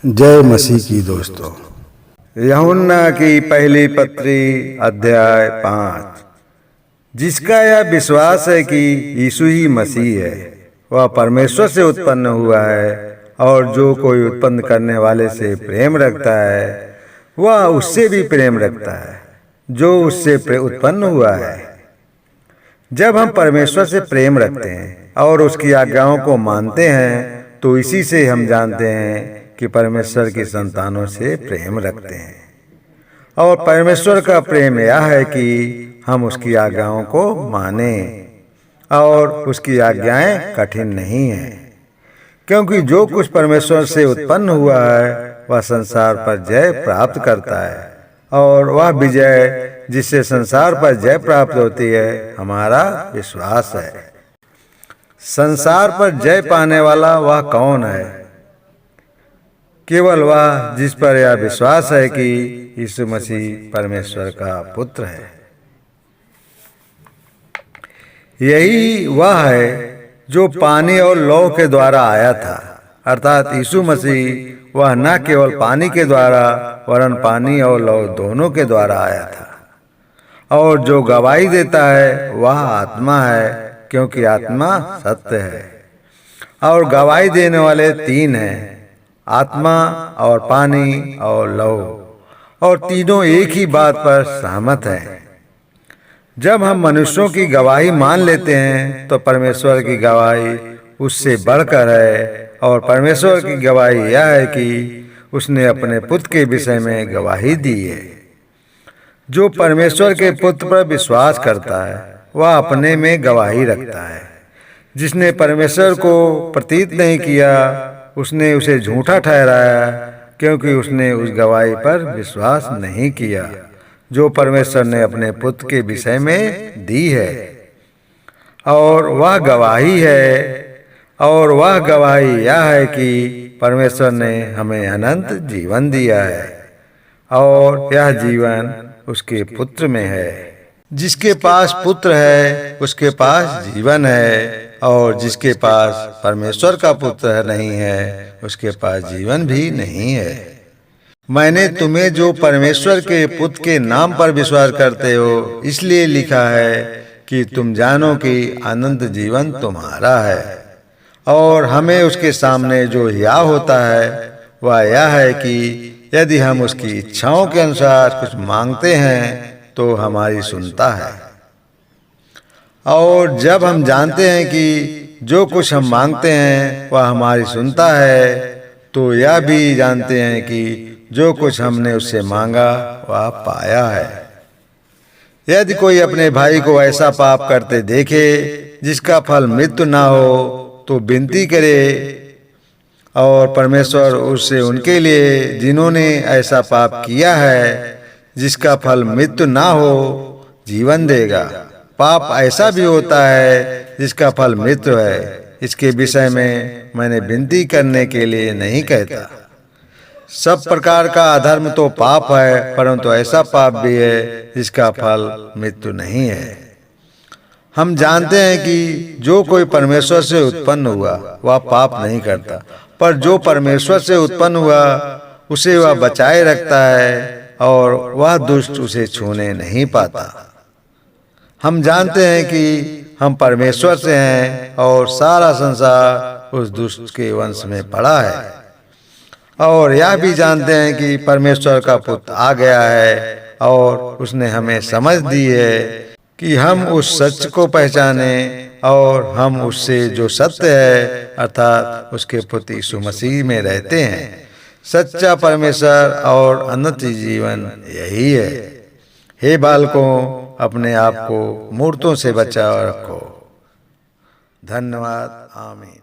जय मसीह की दोस्तों। यूहन्ना की पहली पत्री अध्याय 5। जिसका यह विश्वास है कि यीशु ही मसीह है, वह परमेश्वर से उत्पन्न हुआ है, और जो कोई उत्पन्न करने वाले से प्रेम रखता है वह उससे भी प्रेम रखता है जो उससे उत्पन्न हुआ है। जब हम परमेश्वर से प्रेम रखते हैं और उसकी आज्ञाओं को मानते हैं तो इसी से हम जानते हैं कि परमेश्वर की संतानों से प्रेम रखते हैं। और परमेश्वर का प्रेम यह है कि हम उसकी आज्ञाओं को मानें, और उसकी आज्ञाएं कठिन नहीं हैं, क्योंकि जो कुछ परमेश्वर से उत्पन्न हुआ है वह संसार पर जय प्राप्त करता है, और वह विजय जिससे संसार पर जय प्राप्त होती है हमारा विश्वास है। संसार पर जय पाने वाला वह कौन है? केवल वह जिस पर यह विश्वास है कि यीशु मसीह परमेश्वर का पुत्र है। यही वह है जो पानी और लौ के द्वारा आया था, अर्थात यीशु मसीह वह न केवल पानी के द्वारा वरन पानी और लौ दोनों के द्वारा आया था। और जो गवाही देता है वह आत्मा है, क्योंकि आत्मा सत्य है। और गवाही देने वाले तीन हैं, आत्मा और पानी और लौ, और तीनों एक ही बात पर सहमत हैं। जब हम मनुष्यों की गवाही मान लेते हैं तो परमेश्वर की गवाही उससे बढ़कर है, और परमेश्वर की गवाही यह है कि उसने अपने पुत्र के विषय में गवाही दी है। जो परमेश्वर के पुत्र पर विश्वास करता है वह अपने में गवाही रखता है। जिसने परमेश्वर को प्रतीत नहीं किया उसने उसे झूठा ठहराया, क्योंकि उसने उस गवाही पर विश्वास नहीं किया जो परमेश्वर ने अपने पुत्र के विषय में दी है। और वह गवाही यह है कि परमेश्वर ने हमें अनंत जीवन दिया है, और यह जीवन उसके पुत्र में है। जिसके पास पुत्र है उसके पास जीवन है, और जिसके पास परमेश्वर का पुत्र नहीं है उसके पास जीवन भी नहीं है। मैंने तुम्हें जो परमेश्वर के पुत्र के नाम पर विश्वास करते हो इसलिए लिखा है कि तुम जानो कि अनंत जीवन तुम्हारा है। और हमें उसके सामने जो या होता है वह यह है कि यदि हम उसकी इच्छाओं के अनुसार कुछ मांगते हैं तो हमारी सुनता है। और जब हम जानते हैं कि जो कुछ हम मांगते हैं वह हमारी सुनता है, तो यह भी जानते हैं कि जो कुछ हमने उससे मांगा वह पाया है। यदि कोई अपने भाई को ऐसा पाप करते देखे जिसका फल मृत्यु ना हो तो विनती करे, और परमेश्वर उससे उनके लिए जिन्होंने ऐसा पाप किया है जिसका फल मृत्यु ना हो जीवन देगा। पाप ऐसा भी होता है जिसका फल मृत्यु है, इसके विषय में मैंने विनती करने के लिए नहीं कहता। सब प्रकार का अधर्म तो पाप है, परंतु ऐसा पाप भी है जिसका फल मृत्यु नहीं है। हम जानते हैं कि जो कोई परमेश्वर से उत्पन्न हुआ वह पाप नहीं करता, पर जो परमेश्वर से उत्पन्न हुआ उसे वह बचाए रखता है, और वह दुष्ट उसे छूने नहीं पाता। हम जानते हैं कि हम परमेश्वर से हैं, और सारा संसार उस दुष्ट के वंश में पड़ा है। और यह भी जानते हैं कि परमेश्वर का पुत्र आ गया है, और उसने हमें समझ दी है कि हम उस सच को पहचाने, और हम उससे जो सत्य है अर्थात उसके पुत्र यीशु मसीह में रहते हैं। सच्चा परमेश्वर और अनंत जीवन यही है। हे बालकों, अपने आप को मूर्तों से बचाओ रखो। धन्यवाद। आमीन।